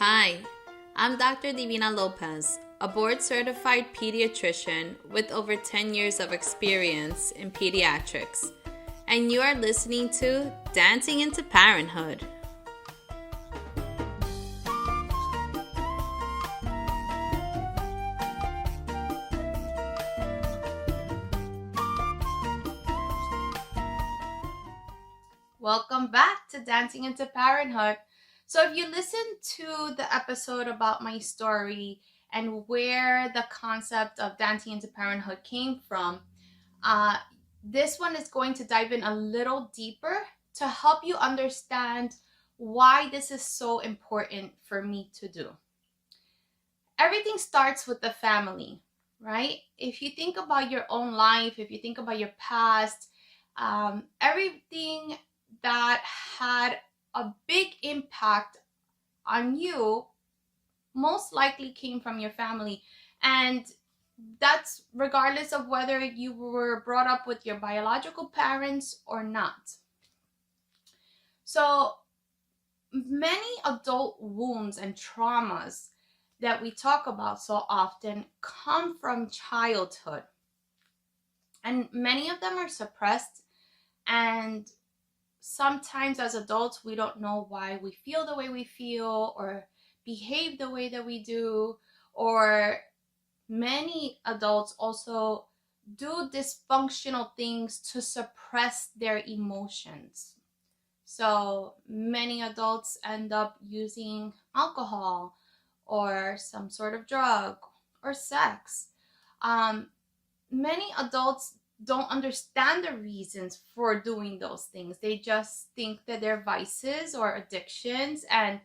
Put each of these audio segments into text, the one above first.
Hi, I'm Dr. Divina Lopez, a board-certified pediatrician with over 10 years of experience in pediatrics, and you are listening to Dancing Into Parenthood. Welcome back to Dancing Into Parenthood. So if you listened to the episode about my story and where the concept of Dancing Into Parenthood came from, this one is going to dive in a little deeper to help you understand why this is so important for me to do. Everything starts with the family, right? If you think about your own life, if you think about your past, everything that had a big impact on you most likely came from your family, and that's regardless of whether you were brought up with your biological parents or not. So many adult wounds and traumas that we talk about so often come from childhood, and many of them are suppressed, and sometimes as adults, we don't know why we feel the way we feel or behave the way that we do, or many adults also do dysfunctional things to suppress their emotions. So many adults end up using alcohol or some sort of drug or sex. Many adults don't understand the reasons for doing those things. They just think that they're vices or addictions, and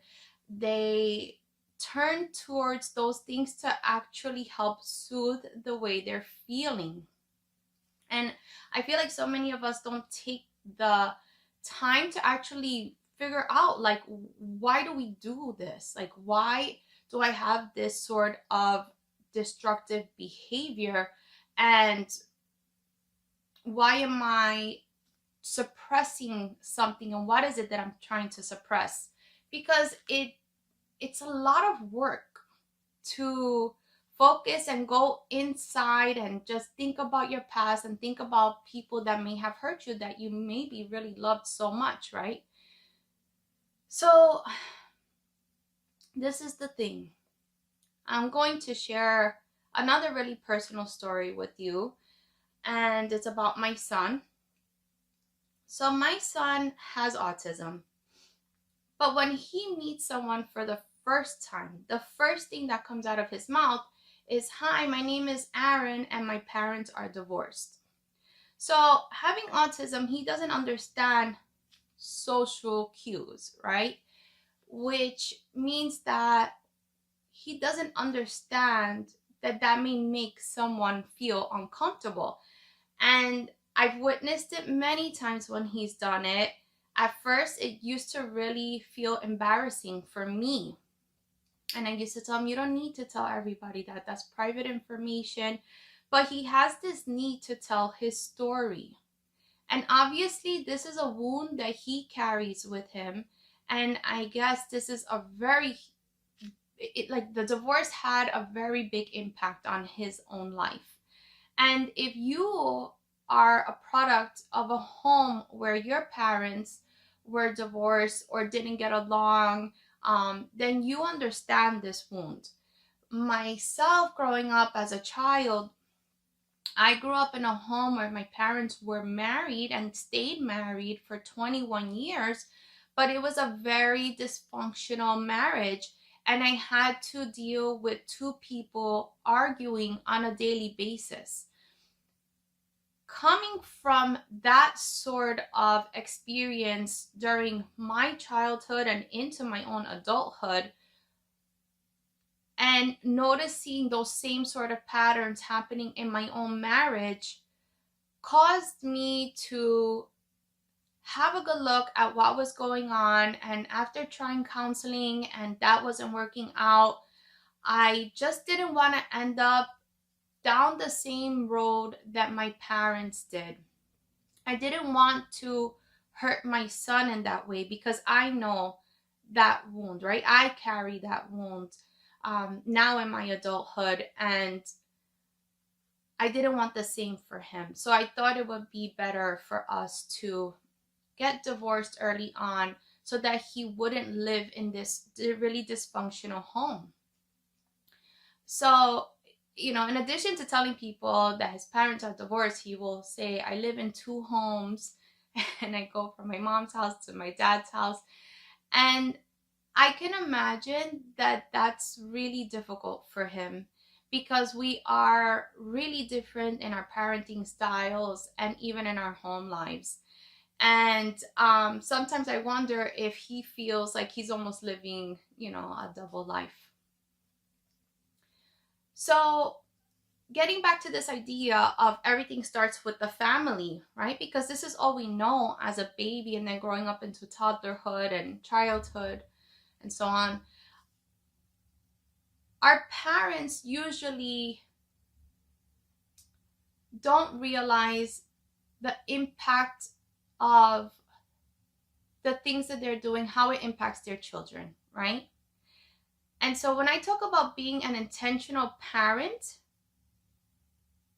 they turn towards those things to actually help soothe the way they're feeling. And I feel like so many of us don't take the time to actually figure out, like, why do we do this? Like, why do I have this sort of destructive behavior, and why am I suppressing something, and what is it that I'm trying to suppress? Because it's a lot of work to focus and go inside and just think about your past and think about people that may have hurt you, that you maybe really loved so much, right? So this is the thing. I'm going to share another really personal story with you, and it's about my son. So my son has autism, but when he meets someone for the first time, the first thing that comes out of his mouth is, "Hi, my name is Aaron and my parents are divorced." So having autism, he doesn't understand social cues, right? Which means that he doesn't understand that may make someone feel uncomfortable. And I've witnessed it many times when he's done it. At first, it used to really feel embarrassing for me. And I used to tell him, "You don't need to tell everybody that. That's private information." But he has this need to tell his story. And obviously, this is a wound that he carries with him. And I guess this is like the divorce had a very big impact on his own life. And if you are a product of a home where your parents were divorced or didn't get along, then you understand this wound. Myself, growing up as a child, I grew up in a home where my parents were married and stayed married for 21 years, but it was a very dysfunctional marriage. And I had to deal with two people arguing on a daily basis. Coming from that sort of experience during my childhood and into my own adulthood, and noticing those same sort of patterns happening in my own marriage, caused me to have a good look at what was going on. And after trying counseling and that wasn't working out, I just didn't want to end up down the same road that my parents did. I didn't want to hurt my son in that way, because I know that wound, right? I carry that wound now in my adulthood, and I didn't want the same for him. So I thought it would be better for us to get divorced early on so that he wouldn't live in this really dysfunctional home. So, in addition to telling people that his parents are divorced, he will say, I live in 2 homes and I go from my mom's house to my dad's house. And I can imagine that that's really difficult for him because we are really different in our parenting styles and even in our home lives. And sometimes I wonder if he feels like he's almost living, a double life. So getting back to this idea of everything starts with the family, right? Because this is all we know as a baby, and then growing up into toddlerhood and childhood and so on. Our parents usually don't realize the impact of the things that they're doing, how it impacts their children, right? And so when I talk about being an intentional parent,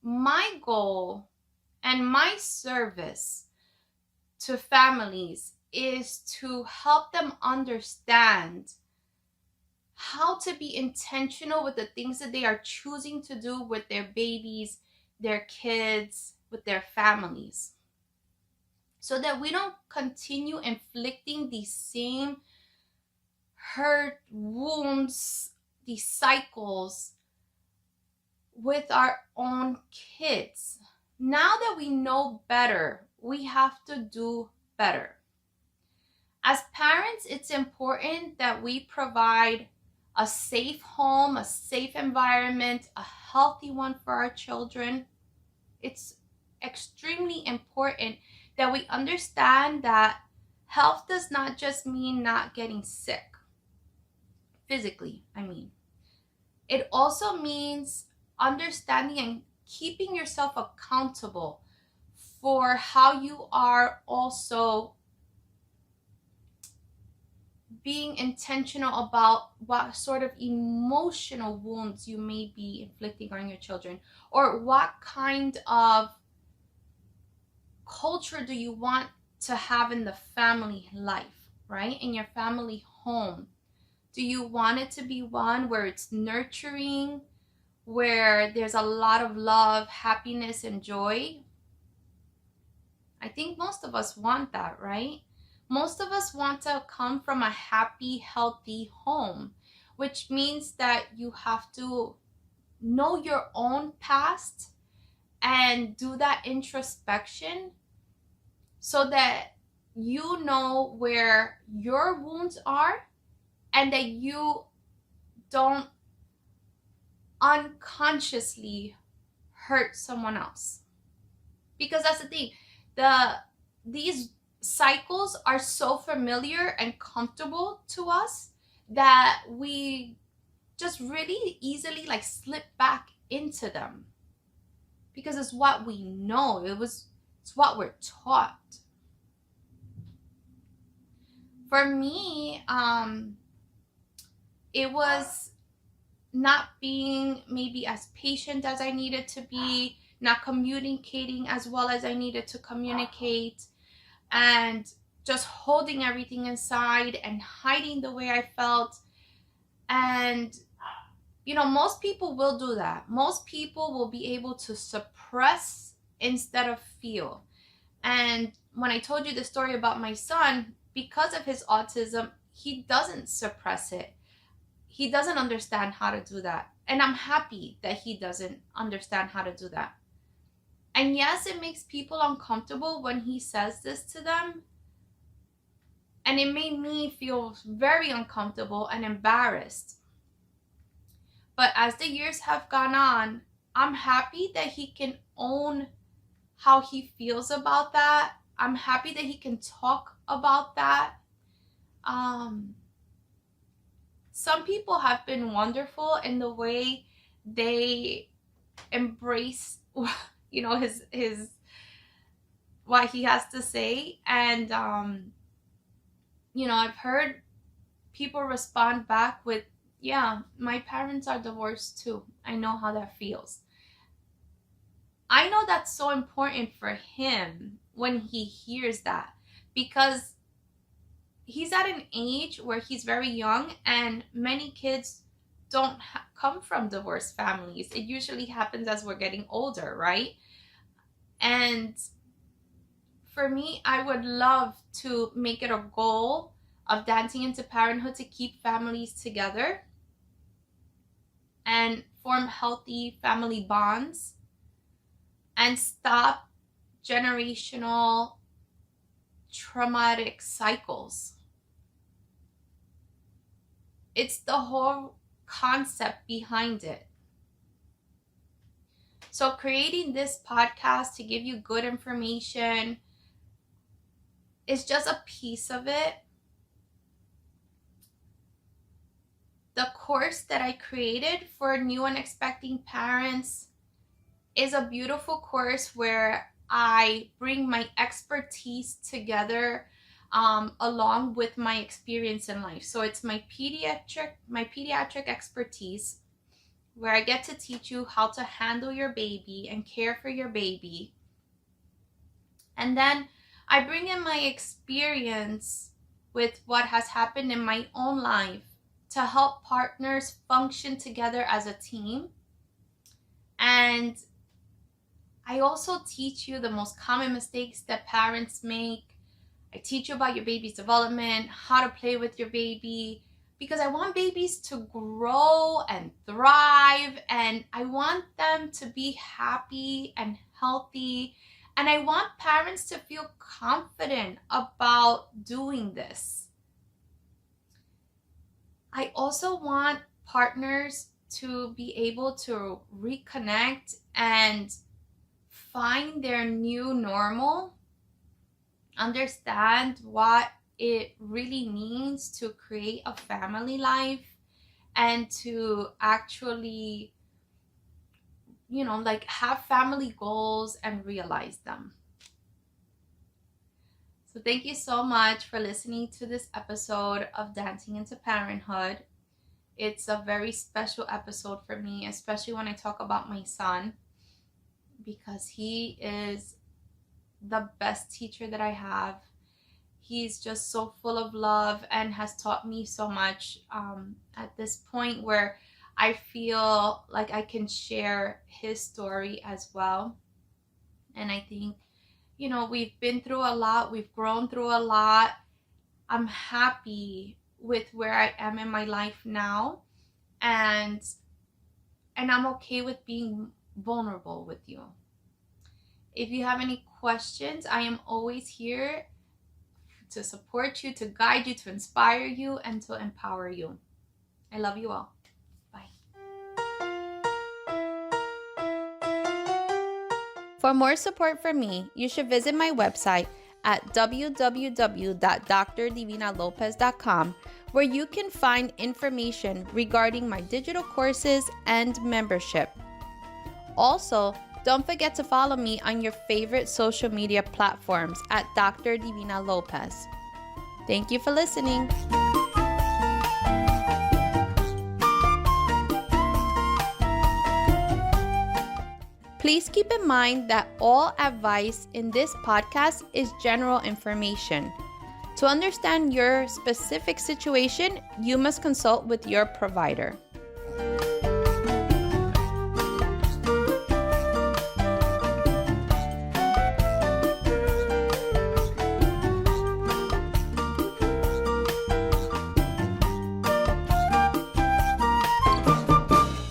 my goal and my service to families is to help them understand how to be intentional with the things that they are choosing to do with their babies, their kids, with their families, so that we don't continue inflicting these same hurt, wounds, these cycles with our own kids. Now that we know better, we have to do better. As parents, it's important that we provide a safe home, a safe environment, a healthy one for our children. It's extremely important that we understand that health does not just mean not getting sick. Physically, I mean. It also means understanding and keeping yourself accountable for how you are also being intentional about what sort of emotional wounds you may be inflicting on your children, or what kind of culture do you want to have in the family life, right? In your family home. Do you want it to be one where it's nurturing, where there's a lot of love, happiness, and joy? I think most of us want that, right? Most of us want to come from a happy, healthy home, which means that you have to know your own past and do that introspection so that you know where your wounds are and that you don't unconsciously hurt someone else. Because that's the thing, these cycles are so familiar and comfortable to us that we just really easily slip back into them because it's what we know. It's what we're taught. For me, it was not being maybe as patient as I needed to be, not communicating as well as I needed to communicate, and just holding everything inside and hiding the way I felt. And, most people will do that. Most people will be able to suppress instead of feel. And when I told you the story about my son, because of his autism, he doesn't suppress it. He doesn't understand how to do that. And I'm happy that he doesn't understand how to do that. And yes, it makes people uncomfortable when he says this to them. And it made me feel very uncomfortable and embarrassed. But as the years have gone on, I'm happy that he can own how he feels about that. I'm happy that he can talk about that. Some people have been wonderful in the way they embrace, his what he has to say. And I've heard people respond back with, yeah, my parents are divorced too. I know how that feels. I know that's so important for him when he hears that, because he's at an age where he's very young, and many kids don't come from divorced families. It usually happens as we're getting older, right? And for me, I would love to make it a goal of Dancing Into Parenthood to keep families together and form healthy family bonds and stop generational traumatic cycles. It's the whole concept behind it. So creating this podcast to give you good information is just a piece of it. The course that I created for new and expecting parents is a beautiful course where I bring my expertise together along with my experience in life. So it's my pediatric expertise, where I get to teach you how to handle your baby and care for your baby. And then I bring in my experience with what has happened in my own life to help partners function together as a team. And I also teach you the most common mistakes that parents make. I teach you about your baby's development, how to play with your baby, because I want babies to grow and thrive, and I want them to be happy and healthy, and I want parents to feel confident about doing this. I also want partners to be able to reconnect and find their new normal, understand what it really means to create a family life, and to actually, have family goals and realize them. So thank you so much for listening to this episode of Dancing Into Parenthood. It's a very special episode for me, especially when I talk about my son, because he is the best teacher that I have. He's just so full of love and has taught me so much at this point where I feel like I can share his story as well. And I think, we've been through a lot. We've grown through a lot. I'm happy with where I am in my life now. And I'm okay with being vulnerable with you. If you have any questions, I am always here to support you, to guide you, to inspire you, and to empower you. I love you all. Bye. For more support from me, you should visit my website at www.drdivinalopez.com, where you can find information regarding my digital courses and membership. Also, don't forget to follow me on your favorite social media platforms at Dr. Divina Lopez. Thank you for listening. Please keep in mind that all advice in this podcast is general information. To understand your specific situation, you must consult with your provider.